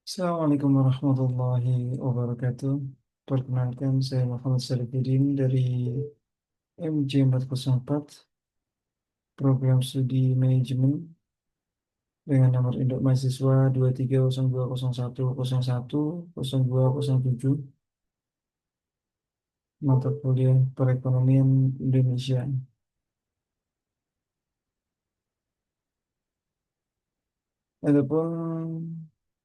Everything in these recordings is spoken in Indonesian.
Assalamualaikum warahmatullahi wabarakatuh. Perkenalkan, saya Muhammad Sarifudin dari MJ404, Program Studi Manajemen dengan nomor induk mahasiswa 230201010207, mata kuliah Perekonomian Indonesia. Adapun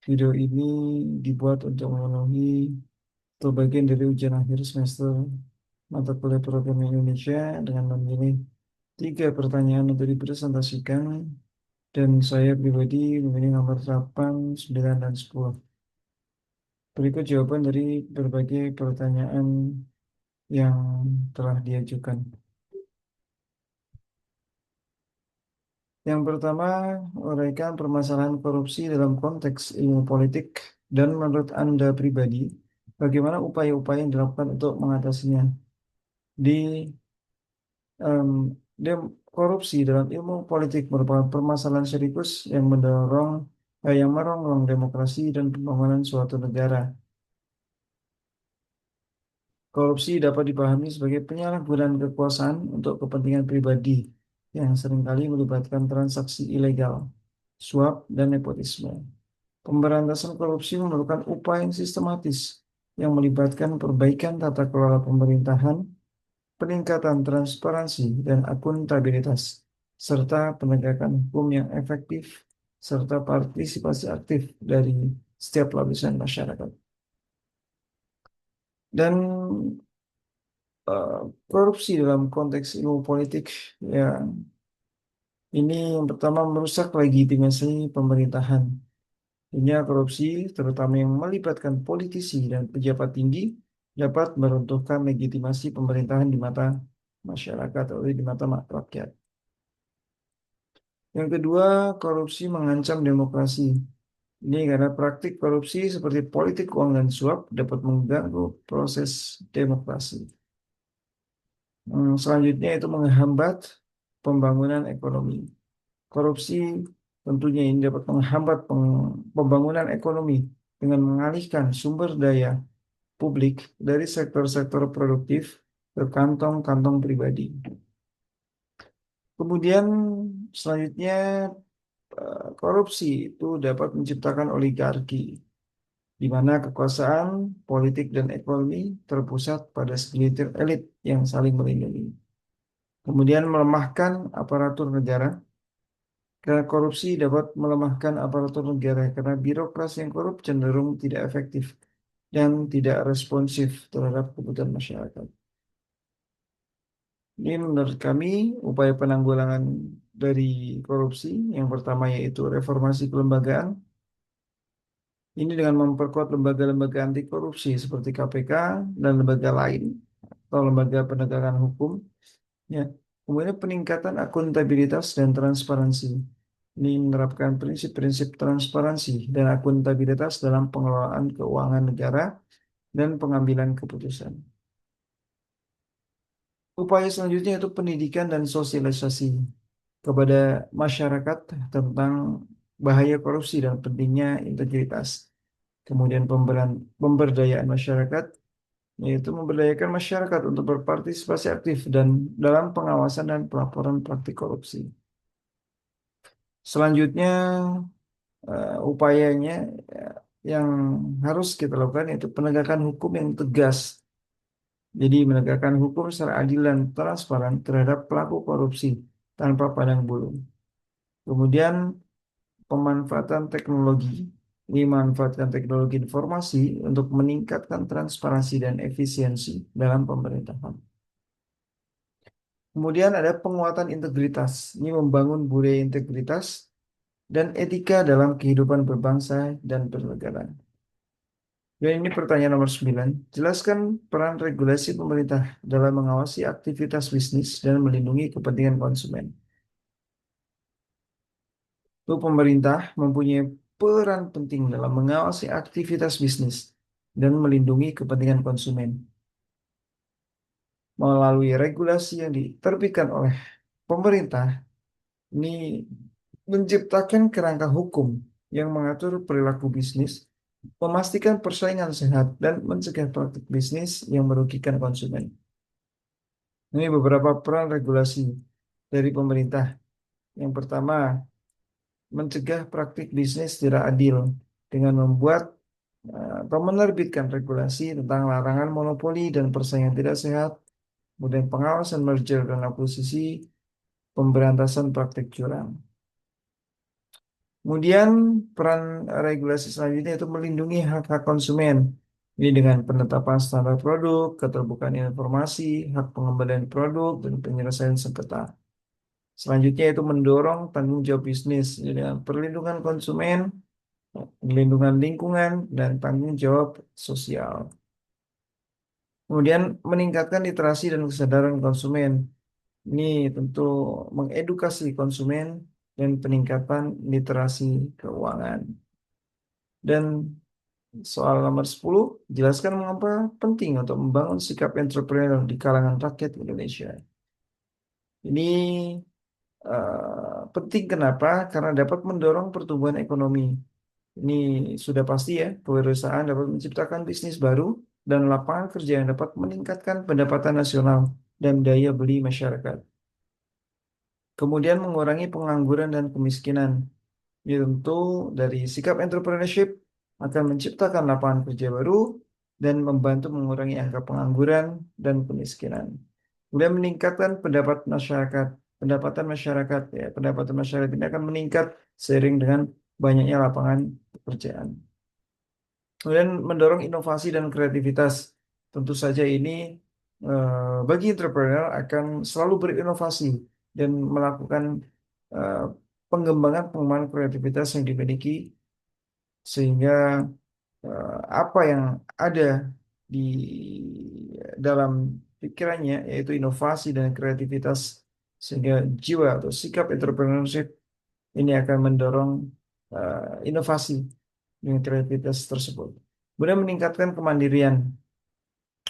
video ini dibuat untuk memenuhi atau bagian dari ujian akhir semester mata kuliah Perekonomian Indonesia dengan memilih tiga pertanyaan untuk dipresentasikan, dan saya pribadi memilih nomor 8, 9, dan 10. Berikut jawaban dari berbagai pertanyaan yang telah diajukan. Yang pertama, uraikan permasalahan korupsi dalam konteks ilmu politik dan menurut Anda pribadi, bagaimana upaya-upaya yang dilakukan untuk mengatasinya. Di em, korupsi dalam ilmu politik merupakan permasalahan serius yang merongrong demokrasi dan pembangunan suatu negara. Korupsi dapat dipahami sebagai penyalahgunaan kekuasaan untuk kepentingan pribadi yang seringkali melibatkan transaksi ilegal, suap, dan nepotisme. Pemberantasan korupsi memerlukan upaya yang sistematis yang melibatkan perbaikan tata kelola pemerintahan, peningkatan transparansi dan akuntabilitas, serta penegakan hukum yang efektif, serta partisipasi aktif dari setiap lapisan masyarakat. Dan eh, korupsi dalam konteks ilmu politik, ya, ini yang pertama merusak legitimasi pemerintahan. Ini korupsi, terutama yang melibatkan politisi dan pejabat tinggi, dapat meruntuhkan legitimasi pemerintahan di mata masyarakat atau di mata rakyat. Yang kedua, korupsi mengancam demokrasi. Ini karena praktik korupsi seperti politik uang dan suap dapat mengganggu proses demokrasi. Selanjutnya itu menghambat pembangunan ekonomi. Korupsi tentunya ini dapat menghambat pembangunan ekonomi dengan mengalihkan sumber daya publik dari sektor-sektor produktif ke kantong-kantong pribadi. Kemudian selanjutnya korupsi itu dapat menciptakan oligarki, di mana kekuasaan politik dan ekonomi terpusat pada segelintir elit yang saling melindungi. Kemudian melemahkan aparatur negara. Karena korupsi dapat melemahkan aparatur negara karena birokrasi yang korup cenderung tidak efektif dan tidak responsif terhadap kebutuhan masyarakat. Ini menurut kami upaya penanggulangan dari korupsi yang pertama yaitu reformasi kelembagaan. Ini dengan memperkuat lembaga-lembaga anti korupsi seperti KPK dan lembaga lain atau lembaga penegakan hukum. Ya. Kemudian peningkatan akuntabilitas dan transparansi. Ini menerapkan prinsip-prinsip transparansi dan akuntabilitas dalam pengelolaan keuangan negara dan pengambilan keputusan. Upaya selanjutnya itu pendidikan dan sosialisasi kepada masyarakat tentang bahaya korupsi dan pentingnya integritas. Kemudian pemberdayaan masyarakat, yaitu memberdayakan masyarakat untuk berpartisipasi aktif dan dalam pengawasan dan pelaporan praktik korupsi. Selanjutnya, upayanya yang harus kita lakukan yaitu penegakan hukum yang tegas. Jadi menegakkan hukum secara adil dan transparan terhadap pelaku korupsi tanpa pandang bulu. Kemudian pemanfaatan teknologi. Ini memanfaatkan teknologi informasi untuk meningkatkan transparansi dan efisiensi dalam pemerintahan. Kemudian ada penguatan integritas. Ini membangun budaya integritas dan etika dalam kehidupan berbangsa dan bernegara. Dan ini pertanyaan nomor 9. Jelaskan peran regulasi pemerintah dalam mengawasi aktivitas bisnis dan melindungi kepentingan konsumen. Itu pemerintah mempunyai peran penting dalam mengawasi aktivitas bisnis dan melindungi kepentingan konsumen melalui regulasi yang diterbitkan oleh pemerintah. Ini menciptakan kerangka hukum yang mengatur perilaku bisnis memastikan persaingan sehat, dan mencegah praktik bisnis yang merugikan konsumen. Ini beberapa peran regulasi dari pemerintah. Yang pertama, mencegah praktik bisnis tidak adil dengan membuat atau menerbitkan regulasi tentang larangan monopoli dan persaingan tidak sehat, kemudian pengawasan merger dan akuisisi, pemberantasan praktik curang. Kemudian peran regulasi selanjutnya itu melindungi hak-hak konsumen. Ini dengan penetapan standar produk, keterbukaan informasi, hak pengembalian produk, dan penyelesaian sengketa. Selanjutnya itu mendorong tanggung jawab bisnis ini dengan perlindungan konsumen, perlindungan lingkungan, dan tanggung jawab sosial. Kemudian meningkatkan literasi dan kesadaran konsumen. Ini tentu mengedukasi konsumen dan peningkatan literasi keuangan. Dan soal nomor 10, jelaskan mengapa penting untuk membangun sikap entrepreneur di kalangan rakyat Indonesia. Ini penting kenapa? Karena dapat mendorong pertumbuhan ekonomi. Ini sudah pasti ya, perusahaan dapat menciptakan bisnis baru dan lapangan kerja yang dapat meningkatkan pendapatan nasional dan daya beli masyarakat. Kemudian mengurangi pengangguran dan kemiskinan. Ini tentu dari sikap entrepreneurship akan menciptakan lapangan kerja baru dan membantu mengurangi angka pengangguran dan kemiskinan. Kemudian meningkatkan pendapatan masyarakat ya, pendapatan masyarakat ini akan meningkat seiring dengan banyaknya lapangan pekerjaan. Kemudian mendorong inovasi dan kreativitas. Tentu saja ini bagi entrepreneur akan selalu berinovasi dan melakukan eh, pengembangan kreativitas yang dimiliki sehingga apa yang ada di dalam pikirannya yaitu inovasi dan kreativitas sehingga jiwa atau sikap entrepreneurship ini akan mendorong inovasi dengan kreativitas tersebut. Kemudian meningkatkan kemandirian,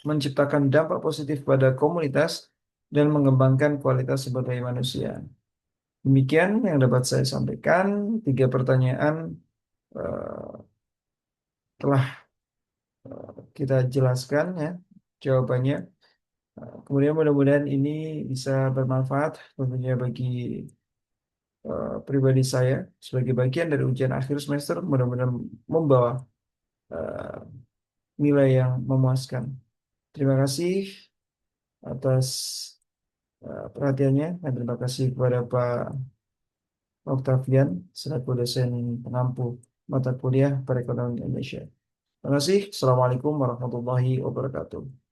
menciptakan dampak positif pada komunitas dan mengembangkan kualitas sebagai manusia. Demikian yang dapat saya sampaikan. Tiga pertanyaan eh, telah kita jelaskan ya jawabannya. Kemudian mudah-mudahan ini bisa bermanfaat tentunya bagi pribadi saya sebagai bagian dari ujian akhir semester. Mudah-mudahan membawa eh, nilai yang memuaskan. Terima kasih atas perhatiannya dan terima kasih kepada Pak Octavian selaku dosen pengampu mata kuliah Perekonomian Indonesia. Terima kasih. Assalamualaikum warahmatullahi wabarakatuh.